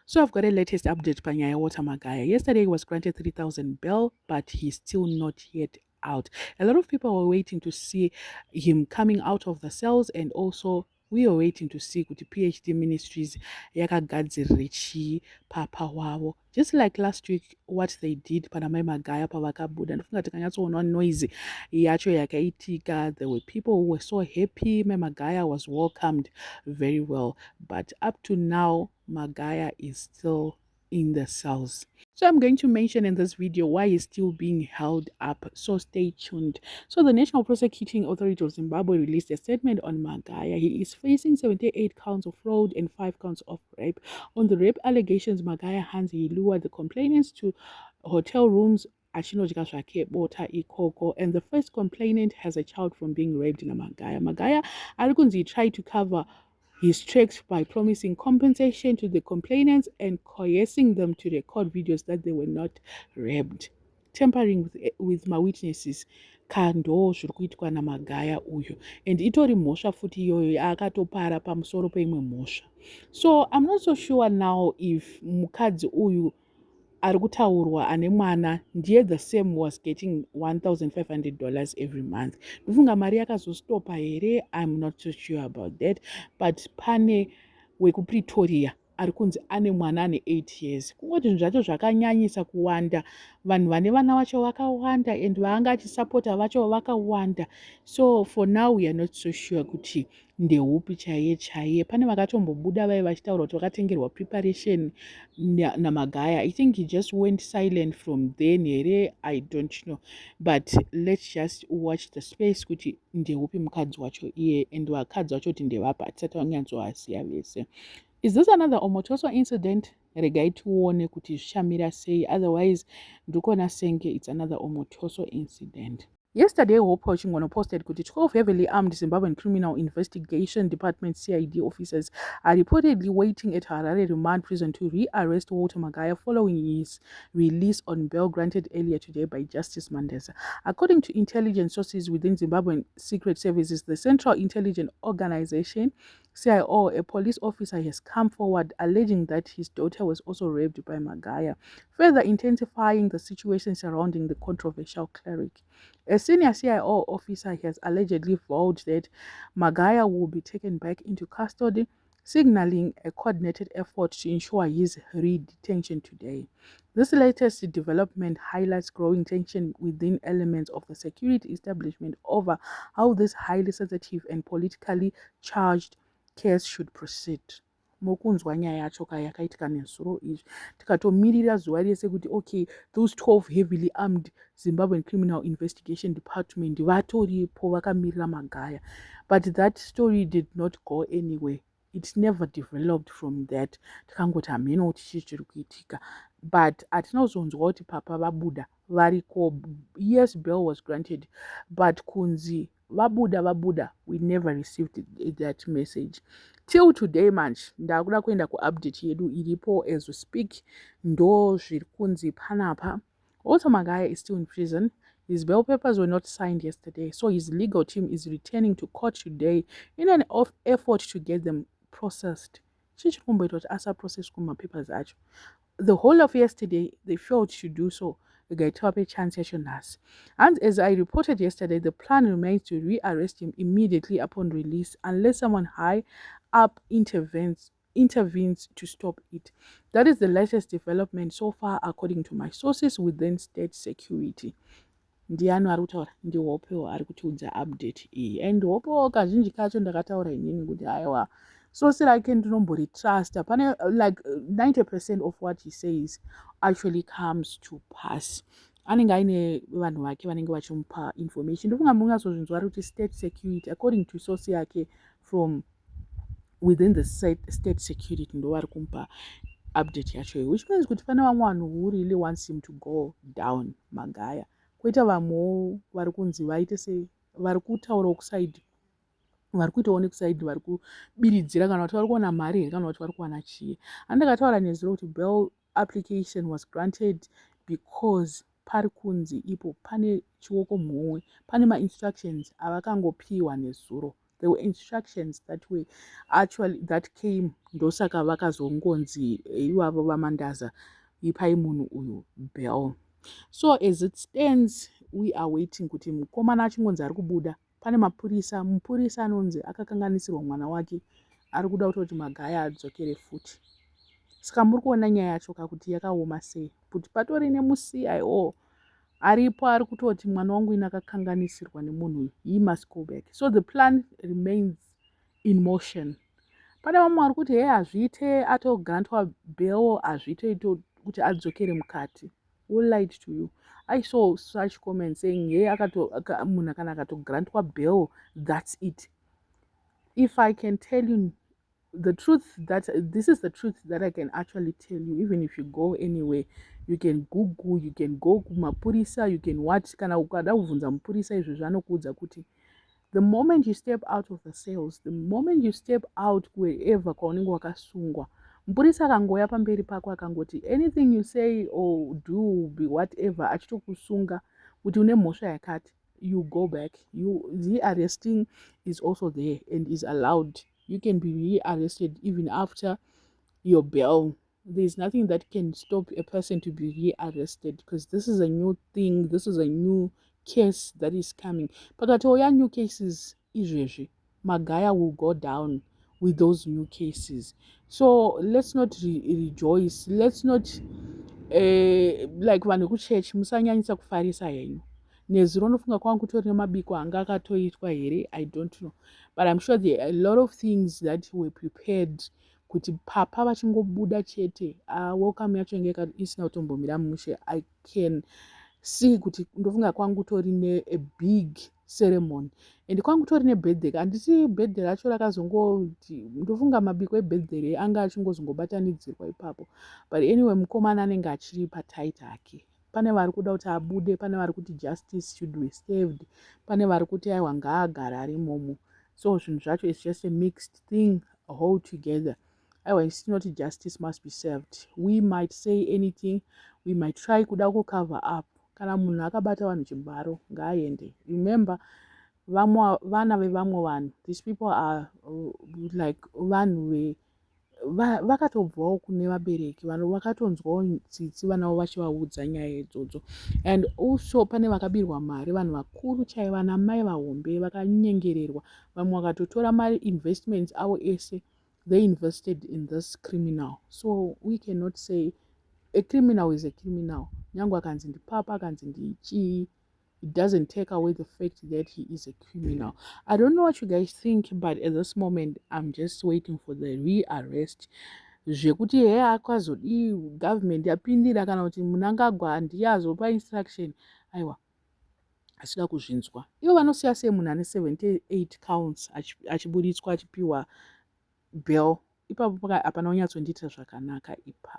So I've got a latest update panyaya Walter Magaya. Yesterday he was granted 3,000 bail, but he's still not yet out. A lot of people were waiting to see him coming out of the cells, and also we are waiting to see kuti PhD Ministries yakagadzirire chii papa wavo. Just like last week what they did panamai Magaya pavakabuda. Ndofunga tikanyatsoona noise yacho yakaitika. There were people who were so happy. Mai Magaya was welcomed very well. But up to now, Magaya is still in the cells. So I'm going to mention in this video why he's still being held up. So stay tuned. So the National Prosecuting Authority of Zimbabwe released a statement on Magaya. He is facing 78 counts of fraud and 5 counts of rape. On the rape allegations, Magaya hands he lured the complainants to hotel rooms and the first complainant has a child from being raped in Magaya. Magaya Argunzi tried to cover his tracks by promising compensation to the complainants and coercing them to record videos that they were not raped, tampering with my witnesses. Kando zviri kuitwa naMagaya uyu, and itori mhosva futi iyoyo yaakatopara pamusoro peimwe mhosva. So I'm not so sure now if mukadzi uyu ari kutaurwa ane mwana ndiye the same was getting $1,500 every month. Ndofunga mari yakazostopa here. I'm not so sure about that, but pane wekuPretoria ari kunzi ane mwana ane 8 years. Kungoti zvinhu zvacho zvakanyanyisa kuwanda. Vanhu vane vana vacho vakawanda and vaanga achisapota vacho vakawanda. So for now we are not so sure kuti ndeupi chaiye chaiye. Pane vakatombobuda vai vachitaura kuti vakatengerwa preparation naMagaya. I think he just went silent from then here. I don't know, but let's just watch the space kuti ndeupi mukadzi wacho iye and vakadzi vacho kuti ndevapa tisati vanyatsoasiya vese. Is this another Omotoso incident? Regai tione kuti zvichamira sei. Otherwise ndikona senge it's another Omotoso incident. Yesterday, Hope Chingono posted that 12 heavily armed Zimbabwean Criminal Investigation Department CID officers are reportedly waiting at Harare Remand Prison to re-arrest Walter Magaya following his release on bail granted earlier today by Justice Mandesa. According to intelligence sources within Zimbabwean Secret Services, the Central Intelligence Organization, CIO, a police officer has come forward alleging that his daughter was also raped by Magaya, further intensifying the situation surrounding the controversial cleric. A senior CIO officer has allegedly vowed that Magaya will be taken back into custody, signaling a coordinated effort to ensure his re-detention today. This latest development highlights growing tension within elements of the security establishment over how this highly sensitive and politically charged case should proceed. Mokunzwa nyaya yacho yakaitika nezuro izvi tikatomirira zuva rese kuti okay, those 12 heavily armed Zimbabwean Criminal Investigation Department vatoripo vakamirira Magaya, but that story did not go anywhere. It never developed from that. Tikangoti hameno kuti chii chiri kuitika, but atinozonzwa kuti papa vabuda variko. Yes, bail was granted, but kunzi vabuda we never received that message till today. Manje ndakuda kuenda kuupdate yedu iripo as we speak, ndo zviri kunzi panapa. Walter Magaya is still in prison. His bail papers were not signed yesterday, so his legal team is returning to court today in an effort to get them processed. Process papers. The whole of yesterday, they failed to do so. And as I reported yesterday, the plan remains to re-arrest him immediately upon release unless someone high up intervenes to stop it. That is the latest development so far, according to my sources within state security. Ndiano arutaura ndi Hope ari kutiudza update iyi, and Hope kazhinji kacho ndakataura inini kuti aiwa source rake ndinombori trust. Pane like 90% of what he says actually comes to pass. Anenge aine vanhu vake vanenge vachimupa information. Ndofunga munazozvinzwa kuti state security, according to source yake from within the state security, ndo vari kumupa update yacho, which means kuti pane vamwe vanhu who really wants him to go down Magaya. Koita vamwewo vari kunzi vaite se vari kutaura kusaidi, vari kuitawo nekusaidi, vari kubiridzira kana kuti vari kuona mari here kana kuti vari kuwana chii. Andakataura nezuro kuti bail application was granted because pari kunzi ipo pane chioko mhomwe, pane ma-instructions avakangopiwa nezuro There were instructions that came ndosaka vakazongonzi ivavo vamandaza ipai munhu uyu bail. So as it stands, we are waiting kuti mukomana achingonzi ari kubuda pane mupurisa anonzi akakanganisirwa mwana wake ari kuda kutoti Magaya adzokere futi. Saka muri kuona nyaya yacho kuti yakaoma sei, kuti patori nemuCIO aripo ari kutoti mwana wangu ina akakanganisirwa nemunhu uyu, he must go back. So the plan remains in motion. Pane vamwe vari kuti hazviite atograntwa bail, hazviite kuti adzokere mukati. Who lied to you? I saw such comments saying munhu kana akatograntwa bail, that's it. If I can tell you the truth, that this is the truth that I can actually tell you, even if you go anywhere, you can Google, you can go kumapurisa, you can watch, kana ukada kuvunza mupurisa izvo zvanokuudza kuti the moment you step out of the cells, the moment you step out wherever kwaunenge wakasungwa, mupurisa akangoya pamberi pako akangoti anything you say or do be whatever achitokusunga kuti une mhosva yakati, you go back. The arresting is also there and is allowed. You can be rearrested even after your bail. There's nothing that can stop a person to be rearrested because this is a new thing. This is a new case that is coming. But all new cases, Magaya will go down with those new cases. So let's not rejoice. Let's not like vanhu kuchurch musanyanyisa kufarisa henyu. Nezuro nofunga kwangu kutori nemabiko anga akatoitwa here, I don't know. But I'm sure there are a lot of things that were prepared kuti papa vachingobuda chete welcome yacho inge isina kutombomira mushe. I can see kuti ndofunga kwangu kutori ne big ceremony and kwangu kutori nebirthday. Handisi birthday racho rakazongoti ndofunga mabiko ebirthday anga achingozongobatanidzirwa ipapo. But anyway, mukomana anenge achiri pataita hake. Pane vari kuda kuti abude, pane vari kuti justice should be served, pane vari kuti aiwa ngaagara ari imomo. So zvinhu zvacho is just a mixed thing all together. Aiwa, it's not justice must be served. We might say anything, we might try kuda kucover up. Kana munhu akabata vanhu chimbaro ngaaende. Remember, vana vevamwe vanhu, these people are like vanhu vakatobvawo kune vabereki, vanhu vakatonzwawo tsitsi vanavo vachivaudza nyaya idzodzo. And also pane vakabirwa mari, vanhu vakuru chaivo, vana mai vahombe vakanyengererwa, vamwe vakatotora mari investments avo ese, they invested in this criminal. So we cannot say a criminal is a criminal. Nyangu akanzi ndipapa, akanzi ndichii, it doesn't take away the fact that he is a criminal. I don't know what you guys think, but at this moment, I'm just waiting for the rearrest. Zvekuti akazodi government yapindira kana kuti munhu angagwa handiye azopa instruction, aiwa, asida kuzvinzwa. Ivo vanosiya sei munhu ane 78 counts achiburitswa achipiwa bail, ipapo hapana kunyatsondiita zvakanaka ipapo.